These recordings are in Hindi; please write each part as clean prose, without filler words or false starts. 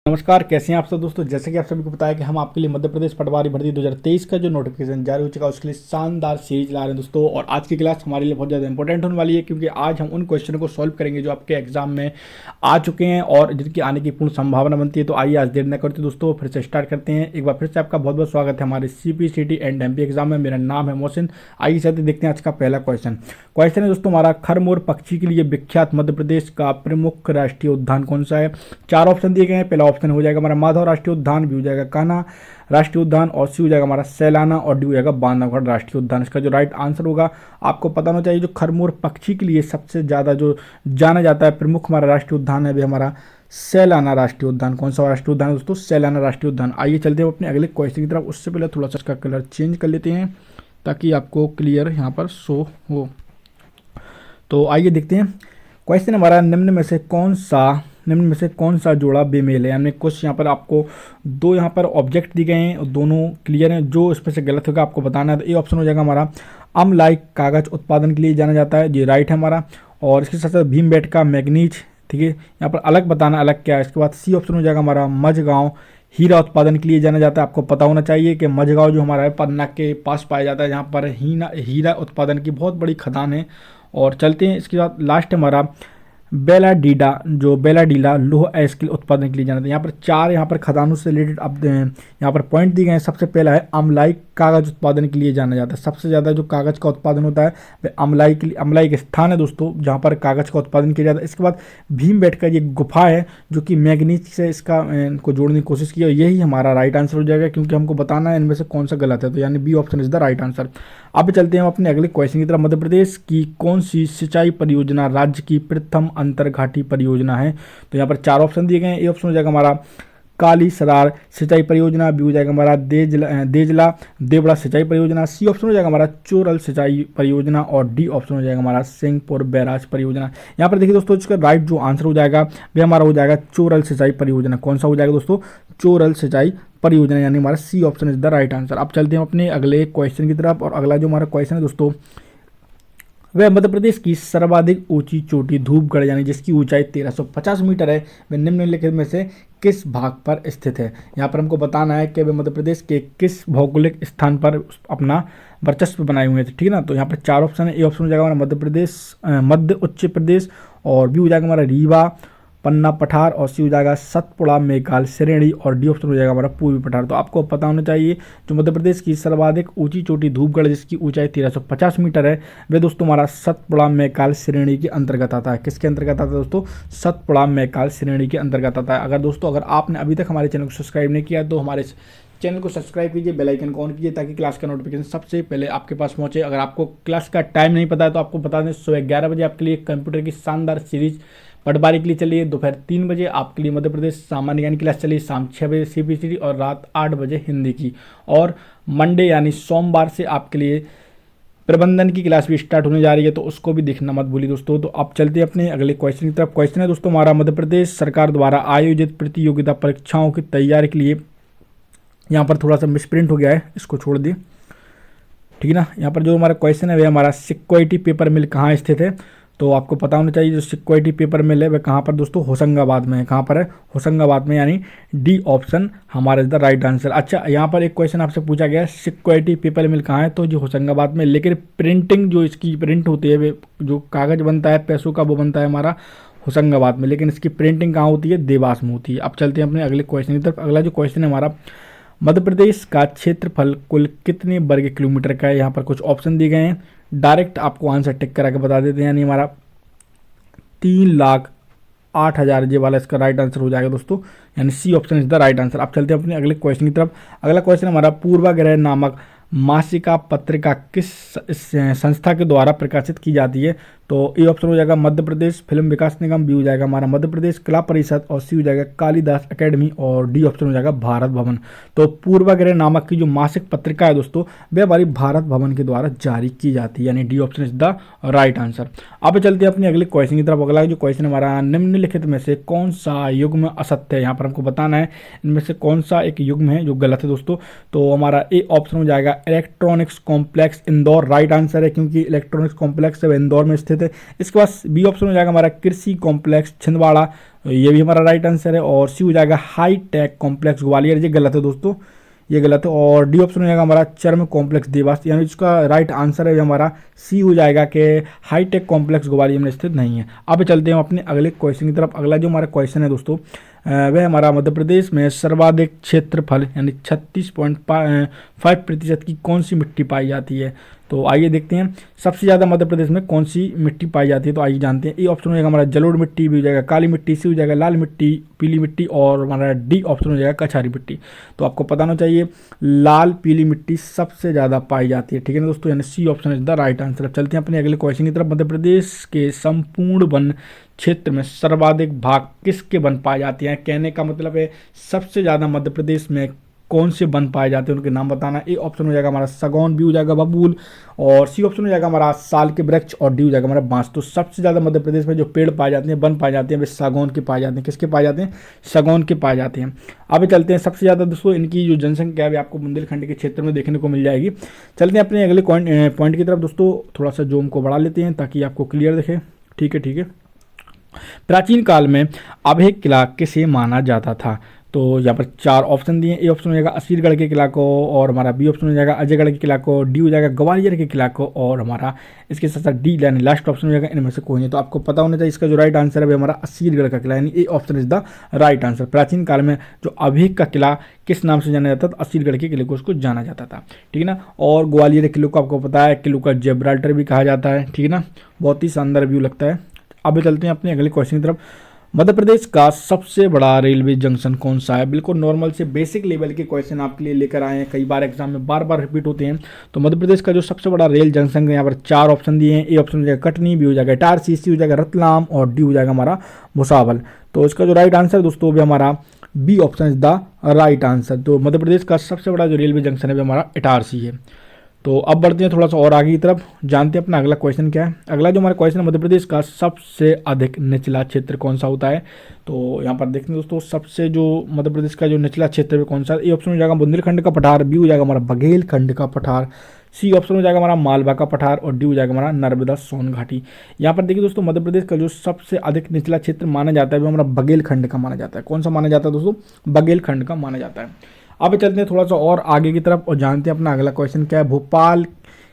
नमस्कार, कैसे हैं आप सब दोस्तों। जैसे कि आप सभी को पता है कि हम आपके लिए मध्य प्रदेश पटवारी भर्ती 2023 का जो नोटिफिकेशन जारी हो चुका है उसके लिए शानदार सीरीज ला रहे हैं दोस्तों। और आज की क्लास हमारे लिए बहुत ज़्यादा इंपॉर्टेंट होने वाली है क्योंकि आज हम उन क्वेश्चन को सॉल्व करेंगे जो आपके एग्जाम में आ चुके हैं और जिनकी आने की पूर्ण संभावना बनती है। तो आइए आज देर न करते दोस्तों, फिर से स्टार्ट करते हैं। एक बार फिर से आपका बहुत बहुत स्वागत है हमारे CPCT एंड MP एग्जाम में। मेरा नाम है मोहसिन। आइए चलते देखते हैं आज का पहला क्वेश्चन है दोस्तों हमारा, खरमोर पक्षी के लिए विख्यात मध्य प्रदेश का प्रमुख राष्ट्रीय उद्यान कौन सा है। चार ऑप्शन दिए गए हैं। पहला ऑप्शन हो जाएगा हमारा माधव राष्ट्रीय उद्यान, बी हो जाएगा कान्हा राष्ट्रीय उद्यान और सी हो जाएगा हमारा सैलाना और डी हो जाएगा बांधवगढ़ राष्ट्रीय उद्यान। इसका जो राइट आंसर होगा आपको पता होना चाहिए। जो खरमोर पक्षी के लिए सबसे ज़्यादा जो जाना जाता है प्रमुख हमारा राष्ट्रीय उद्यान है वे हमारा सैलाना राष्ट्रीय उद्यान। कौन सा राष्ट्रीय उद्यान है दोस्तों? सैलाना राष्ट्रीय उद्यान। आइए चलते हैं अपने अगले क्वेश्चन की तरफ। उससे पहले थोड़ा सा इसका कलर चेंज कर लेते हैं ताकि आपको क्लियर यहाँ पर शो हो। तो आइए देखते हैं क्वेश्चन हमारा, निम्न में से कौन सा जोड़ा बेमेल है। यानी कुछ यहाँ पर आपको दो यहाँ पर ऑब्जेक्ट दिए गए हैं और दोनों क्लियर हैं। जो इसमें से गलत होगा आपको बताना है। तो ए ऑप्शन हो जाएगा हमारा अम्ल कागज उत्पादन के लिए जाना जाता है, ये राइट है हमारा। और इसके साथ साथ भीमबेटका मैग्नीज, ठीक है, यहाँ पर अलग बताना अलग क्या है। इसके बाद सी ऑप्शन हो जाएगा हमारा मझगांव हीरा उत्पादन के लिए जाना जाता है। आपको पता होना चाहिए कि मझगांव जो हमारा है पन्ना के पास पाया जाता है, जहाँ पर हीरा उत्पादन की बहुत बड़ी खदान है। और चलते हैं इसके बाद लास्ट हमारा बेलाडीला लोह अयस्क उत्पादन के लिए जाना था। यहाँ पर चार यहाँ पर खदानों से रिलेटेड अब यहाँ पर पॉइंट दिए गए हैं। सबसे पहला है अम्लाई कागज उत्पादन के लिए जाना जाता है। सबसे ज़्यादा जो कागज का उत्पादन होता है वह अम्लाई के स्थान है दोस्तों जहाँ पर कागज का उत्पादन किया जाता है। इसके बाद भीमबेटका ये गुफा है जो कि मैग्नीज से इसका को जोड़ने की कोशिश की, और यही हमारा राइट आंसर हो जाएगा क्योंकि हमको बताना है इनमें से कौन सा गलत है। तो यानी B option is the right answer. अब चलते हैं हम अपने अगले क्वेश्चन की तरफ। मध्य प्रदेश की कौन सी सिंचाई परियोजना राज्य की प्रथम अंतरघाटी परियोजना है। तो यहाँ पर चार ऑप्शन दिए गए हैं। ए ऑप्शन हो जाएगा हमारा काली सरार सिंचाई परियोजना, बी हो जाएगा हमारा देजला देवड़ा सिंचाई परियोजना, सी ऑप्शन हो जाएगा हमारा चोरल सिंचाई परियोजना और डी ऑप्शन हो जाएगा हमारा सिंहपुर बैराज परियोजना। यहाँ पर देखिए दोस्तों, इसका राइट जो आंसर हो जाएगा वह हमारा हो जाएगा चोरल सिंचाई परियोजना। कौन सा हो जाएगा दोस्तों? चोरल सिंचाई परियोजना, यानी हमारा C option is the right answer. अब चलते हैं अपने अगले क्वेश्चन की तरफ। और अगला जो हमारा क्वेश्चन है दोस्तों वह मध्य प्रदेश की सर्वाधिक ऊंची चोटी धूपगढ़ यानी जिसकी ऊंचाई 1350 मीटर है वह निम्नलिखित में से किस भाग पर स्थित है। यहाँ पर हमको बताना है कि वह मध्य प्रदेश के किस भौगोलिक स्थान पर अपना वर्चस्व बनाए हुए थे, ठीक है ना। तो यहाँ पर चार ऑप्शन है। ए ऑप्शन हो जाएगा हमारा मध्य उच्च प्रदेश और बी हो जाएगा हमारा रीवा पन्ना पठार और सी हो जाएगा सतपुड़ा मेघाल श्रेणी और डी ऑप्शन हो जाएगा हमारा पूर्वी पठार। तो आपको पता होना चाहिए जो मध्य प्रदेश की सर्वाधिक ऊंची चोटी धूपगढ़ जिसकी ऊंचाई 1350 मीटर है वह दोस्तों हमारा सतपुड़ा मेघाल श्रेणी के अंतर्गत आता है। किसके अंतर्गत आता है दोस्तों? सतपुड़ा मेघाल श्रेणी के अंतर्गत आता है। अगर आपने अभी तक हमारे चैनल को सब्सक्राइब नहीं किया तो हमारे चैनल को सब्सक्राइब कीजिए, बेल आइकन को ऑन कीजिए ताकि क्लास का नोटिफिकेशन सबसे पहले आपके पास पहुंचे। अगर आपको क्लास का टाइम नहीं पता है तो आपको बता दें, सुबह 11 बजे आपके लिए कंप्यूटर की शानदार सीरीज पटवारी के लिए चलिए, दोपहर 3 बजे आपके लिए मध्य प्रदेश सामान्य ज्ञान की क्लास चलिए, शाम 6 बजे CPCT और रात 8 बजे हिंदी की। और मंडे यानी सोमवार से आपके लिए प्रबंधन की क्लास भी स्टार्ट होने जा रही है, तो उसको भी देखना मत भूलिए दोस्तों। तो अब चलते हैं अपने अगले क्वेश्चन की तरफ। क्वेश्चन है दोस्तों हमारा, मध्य प्रदेश सरकार द्वारा आयोजित प्रतियोगिता परीक्षाओं की तैयारी के लिए, यहाँ पर थोड़ा सा मिसप्रिंट हो गया है, इसको छोड़ दिए, ठीक है ना। यहाँ पर जो हमारा क्वेश्चन है वह हमारा सिक्योरिटी पेपर मिल कहाँ स्थित है। तो आपको पता होना चाहिए जो सिक्योरिटी पेपर मिल है वह कहाँ पर दोस्तों? होशंगाबाद में है। कहाँ पर है? होशंगाबाद में, यानी डी ऑप्शन हमारा इज द राइट आंसर। अच्छा, यहाँ पर एक क्वेश्चन आपसे पूछा गया है सिक्योरिटी पेपर मिल कहाँ है, तो जो होशंगाबाद में, लेकिन प्रिंटिंग जो इसकी प्रिंट होती है जो कागज बनता है पैसों का वो बनता है हमारा होशंगाबाद में, लेकिन इसकी प्रिंटिंग कहाँ होती है? देवास में होती है। अब चलते हैं अपने अगले क्वेश्चन की तरफ। अगला जो क्वेश्चन है हमारा, मध्य प्रदेश का क्षेत्रफल कुल कितने वर्ग किलोमीटर का है। यहाँ पर कुछ ऑप्शन दिए गए हैं, डायरेक्ट आपको आंसर टिक करा के बता देते हैं, यानी हमारा 3,08,000 ये वाला इसका राइट आंसर हो जाएगा दोस्तों, यानी C option is the right answer. अब चलते हैं अपने अगले क्वेश्चन की तरफ। अगला क्वेश्चन हमारा, पूर्वाग्रह नामक मासिका पत्रिका किस संस्था के द्वारा प्रकाशित की जाती है। तो ए ऑप्शन हो जाएगा मध्य प्रदेश फिल्म विकास निगम, बी हो जाएगा हमारा मध्य प्रदेश कला परिषद और सी हो जाएगा कालिदास एकेडमी और डी ऑप्शन हो जाएगा भारत भवन। तो पूर्वाग्रह नामक की जो मासिक पत्रिका है दोस्तों वह हमारी भारत भवन के द्वारा जारी की जाती है, यानी D option is the right answer. अब चलते हैं अपने अगले क्वेश्चन की तरफ। अगला जो क्वेश्चन हमारा, निम्नलिखित में से कौन सा युग्म असत्य है। यहाँ पर हमको बताना है इनमें से कौन सा एक युग्म है जो गलत है दोस्तों। तो हमारा ए ऑप्शन हो जाएगा electronics complex Indore, right answer है क्योंकि इलेक्ट्रॉनिक्स कॉम्प्लेक्स इंदौर में स्थित स्थित है। इसके बाद बी ऑप्शन हो जाएगा हमारा कृषि कॉम्प्लेक्स छिंदवाड़ा, ये भी हमारा राइट आंसर है। और सी हो जाएगा हाई टेक कॉम्प्लेक्स ग्वालियर, ये गलत है दोस्तों, ये गलत है। और डी ऑप्शन हो जाएगा हमारा चर्म कॉम्प्लेक्स देवास, यानी इसका राइट आंसर है हमारा सी हो जाएगा कि हाईटेक कॉम्प्लेक्स ग्वालियर में स्थित नहीं है। अब चलते हैं अपने अगले क्वेश्चन की तरफ। अगला जो हमारा क्वेश्चन है दोस्तों वह हमारा मध्य प्रदेश में सर्वाधिक क्षेत्रफल यानी 36.5% की कौन सी मिट्टी पाई जाती है। तो आइए देखते हैं सबसे ज़्यादा मध्य प्रदेश में कौन सी मिट्टी पाई जाती है। तो आइए जानते हैं। ए ऑप्शन हो जाएगा हमारा जलोढ़ मिट्टी, बी हो जाएगा काली मिट्टी, सी हो जाएगा लाल मिट्टी पीली मिट्टी, और हमारा डी ऑप्शन हो जाएगा कछारी मिट्टी। तो आपको पता होना चाहिए लाल पीली मिट्टी सबसे ज़्यादा पाई जाती है, ठीक है ना दोस्तों, यानी C option is the right answer. अब चलते हैं अपने अगले क्वेश्चन की तरफ। मध्य प्रदेश के संपूर्ण वन क्षेत्र में सर्वाधिक भाग किसके वन पाए जाते हैं। कहने का मतलब है सबसे ज़्यादा मध्य प्रदेश में कौन से वन पाए जाते हैं उनके नाम बताना। ए ऑप्शन हो जाएगा हमारा सागौन, बी हो जाएगा बबूल, और सी ऑप्शन हो जाएगा हमारा साल के वृक्ष, और डी हो जाएगा हमारा बांस। तो सबसे ज़्यादा मध्य प्रदेश में जो पेड़ पाए जाते हैं वन पाए जाते हैं वे सागौन के पाए जाते हैं। किसके पाए जाते हैं? सागौन के पाए जाते हैं। अब चलते हैं सबसे ज़्यादा दोस्तों इनकी जो जनसंख्या है आपको बुंदेलखंड के क्षेत्र में देखने को मिल जाएगी। चलते हैं अपने अगले पॉइंट की तरफ दोस्तों, थोड़ा सा जूम को बढ़ा लेते हैं ताकि आपको क्लियर दिखे। ठीक है, ठीक है। प्राचीन काल में अभय किला किसे माना जाता था। तो यहाँ पर 4 ऑप्शन दिए। ए ऑप्शन हो जाएगा असीरगढ़ के किला को, और हमारा बी ऑप्शन हो जाएगा अजयगढ़ के किला को, डी हो जाएगा ग्वालियर के किला को, और हमारा इसके साथ साथ डी यानी लास्ट ऑप्शन हो जाएगा इनमें से कोई नहीं। तो आपको पता होना चाहिए इसका जो राइट आंसर है हमारा असीरगढ़ का किला, यानी A option is the right answer. प्राचीन काल में जो अभय का किला किस नाम से जाना जाता था? असीरगढ़ के किले को उसको जाना जाता था, ठीक है ना। और ग्वालियर के किले को आपको पता है किले का जबराल्टर भी कहा जाता है, ठीक है ना। बहुत ही शानदार व्यू लगता है। अब चलते हैं अपने अगले क्वेश्चन की तरफ। मध्य प्रदेश का सबसे बड़ा रेलवे जंक्शन कौन सा है। बिल्कुल नॉर्मल से बेसिक लेवल के क्वेश्चन आपके लिए लेकर आए हैं, कई बार एग्जाम में बार बार रिपीट होते हैं। तो मध्य प्रदेश का जो सबसे बड़ा रेल जंक्शन है यहाँ पर 4 ऑप्शन दिए हैं। ए ऑप्शन हो जाएगा कटनी, बी हो जाएगा इटारसी, सी हो जाएगा रतलाम, और डी हो जाएगा हमारा भुसावल। तो इसका जो राइट आंसर दोस्तों भी हमारा B option is the right answer. तो मध्य प्रदेश का सबसे बड़ा जो रेलवे जंक्शन है वो हमारा इटारसी है। तो अब बढ़ते हैं थोड़ा सा और आगे की तरफ, जानते हैं अपना अगला क्वेश्चन क्या है। अगला जो हमारा क्वेश्चन है मध्य प्रदेश का सबसे अधिक निचला क्षेत्र कौन सा होता है। तो यहाँ पर देखते हैं दोस्तों सबसे जो मध्य प्रदेश का जो निचला क्षेत्र है कौन सा। ए ऑप्शन हो जाएगा बुंदेलखंड का पठार, बी हो जाएगा हमारा बघेलखंड का पठार, सी ऑप्शन हो जाएगा हमारा मालवा का पठार, और डी हो जाएगा हमारा नर्मदा सोन घाटी। यहाँ पर देखिए दोस्तों मध्य प्रदेश का जो सबसे अधिक निचला क्षेत्र माना जाता है वो हमारा बघेलखंड का माना जाता है। कौन सा माना जाता है दोस्तों? बघेलखंड का माना जाता है। अब चलते हैं थोड़ा सा और आगे की तरफ और जानते हैं अपना अगला क्वेश्चन क्या है। भोपाल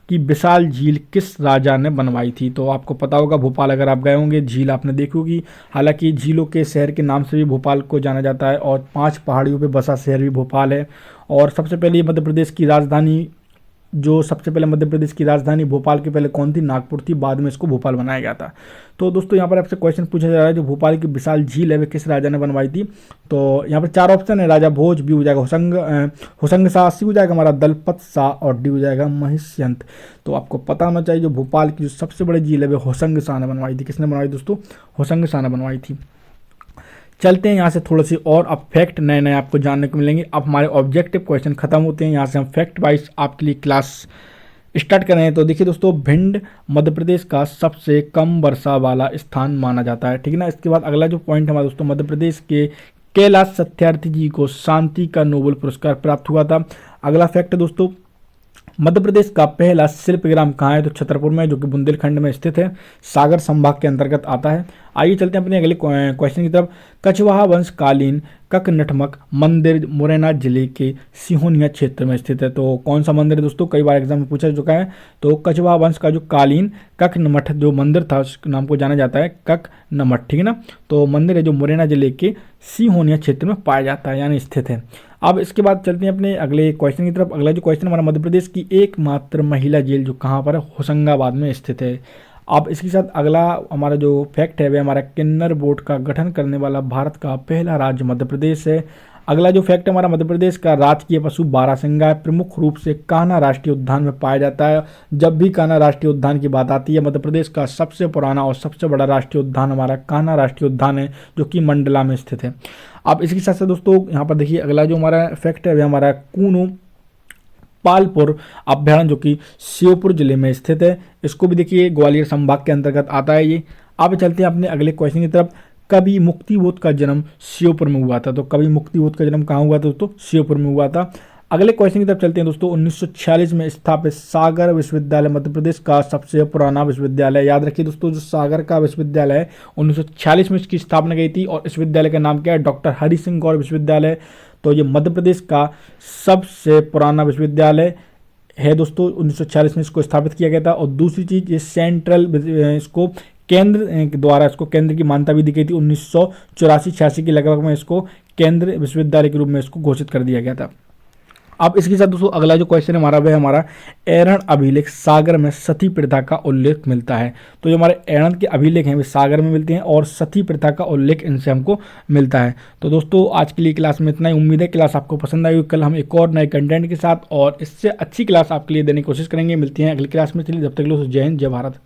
की विशाल झील किस राजा ने बनवाई थी। तो आपको पता होगा भोपाल अगर आप गए होंगे झील आपने देखी होगी। हालांकि झीलों के शहर के नाम से भी भोपाल को जाना जाता है, और 5 पहाड़ियों पे बसा शहर भी भोपाल है। और सबसे पहले मध्य प्रदेश की राजधानी सबसे पहले मध्य प्रदेश की राजधानी भोपाल के पहले कौन थी? नागपुर थी, बाद में इसको भोपाल बनाया गया था। तो दोस्तों यहाँ पर आपसे क्वेश्चन पूछा जा रहा है जो भोपाल की विशाल झील है वे किस राजा ने बनवाई थी। तो यहाँ पर 4 ऑप्शन है, राजा भोज, बी हो जाएगा होशंग शाह, सी हो जाएगा हमारा दलपत शाह, और डी हो जाएगा महिष्यंत। तो आपको पता होना चाहिए जो भोपाल की जो सबसे बड़ी झील है वे होशंग शाह ने बनवाई थी। किसने बनवाई दोस्तों? होशंग शाह ने बनवाई थी। चलते हैं यहाँ से थोड़ा सी और अब फैक्ट नए नए आपको जानने को मिलेंगे। अब हमारे ऑब्जेक्टिव क्वेश्चन खत्म होते हैं, यहाँ से हम फैक्ट वाइज आपके लिए क्लास स्टार्ट कर रहे हैं। तो देखिए दोस्तों भिंड मध्य प्रदेश का सबसे कम वर्षा वाला स्थान माना जाता है, ठीक है ना। इसके बाद अगला जो पॉइंट हमारा दोस्तों मध्य प्रदेश के कैलाश सत्यार्थी जी को शांति का नोबेल पुरस्कार प्राप्त हुआ था। अगला फैक्ट दोस्तों मध्य प्रदेश का पहला शिल्पग्राम कहाँ है। तो छतरपुर में, जो कि बुंदेलखंड में स्थित है, सागर संभाग के अंतर्गत आता है। आइए चलते हैं अपने अगले क्वेश्चन की तरफ। कछवाहा वंशकालीन ककनटमक मंदिर मुरैना जिले के सिहोनिया क्षेत्र में स्थित है। तो कौन सा मंदिर है दोस्तों? कई बार एग्जाम में पूछा चुका है। तो कछवाहा वंश का जो कालीन ककनमठ जो मंदिर था उस नाम को जाना जाता है ककनमठ, ठीक है ना। तो मंदिर है जो मुरैना जिले के सिहोनिया क्षेत्र में पाया जाता है यानी स्थित है। अब इसके बाद चलते हैं अपने अगले क्वेश्चन की तरफ। अगला जो क्वेश्चन हमारा मध्य प्रदेश की एकमात्र महिला जेल जो कहाँ पर है? होशंगाबाद में स्थित है। अब इसके साथ अगला हमारा जो फैक्ट है वह हमारा किन्नर बोर्ड का गठन करने वाला भारत का पहला राज्य मध्य प्रदेश है। अगला जो फैक्ट हमारा मध्य प्रदेश का राजकीय पशु बारहसिंगा है, प्रमुख रूप से कान्हा राष्ट्रीय उद्यान में पाया जाता है। जब भी कान्हा राष्ट्रीय उद्यान की बात आती है, मध्य प्रदेश का सबसे पुराना और सबसे बड़ा राष्ट्रीय उद्यान हमारा कान्हा राष्ट्रीय उद्यान है, जो कि मंडला में स्थित है। अब इसके साथ साथ दोस्तों यहाँ पर देखिए अगला जो हमारा फैक्ट है वह हमारा कूनो पालपुर अभ्यारण्य जो कि श्योपुर जिले में स्थित है। इसको भी देखिए ग्वालियर संभाग के अंतर्गत आता है ये। अब चलते हैं अपने अगले क्वेश्चन की तरफ। कवि मुक्तिबोध का जन्म श्योपुर में हुआ था। तो कवि मुक्तिबोध का जन्म कहाँ हुआ था दोस्तों? श्योपुर में हुआ था। अगले क्वेश्चन की तरफ चलते हैं दोस्तों। 1946 में स्थापित सागर विश्वविद्यालय मध्य प्रदेश का सबसे पुराना विश्वविद्यालय। याद रखिए दोस्तों, जो सागर का विश्वविद्यालय है 1946 में इसकी स्थापना की थी और इस विद्यालय का नाम क्या है, डॉक्टर हरि सिंह गौर विश्वविद्यालय। तो ये मध्य प्रदेश का सबसे पुराना विश्वविद्यालय है दोस्तों। 1946 में इसको स्थापित किया गया था। और दूसरी चीज, ये सेंट्रल, इसको केंद्र द्वारा इसको केंद्र की मान्यता भी दी गई थी। 1984-86 के लगभग में इसको केंद्र विश्वविद्यालय के रूप में इसको घोषित कर दिया गया था। अब इसके साथ दोस्तों अगला जो क्वेश्चन है हमारा, वह हमारा एरण अभिलेख सागर में सती प्रथा का उल्लेख मिलता है। तो जो हमारे एरण के अभिलेख हैं वे सागर में मिलते हैं और सती प्रथा का उल्लेख इनसे हमको मिलता है। तो दोस्तों आज के लिए क्लास में इतना ही। उम्मीद है क्लास आपको पसंद आई। कल हम एक और नए कंटेंट के साथ और इससे अच्छी क्लास आपके लिए देने की कोशिश करेंगे। मिलती हैं अगली क्लास में। चलिए जब तक के लिए जय हिंद, जय भारत।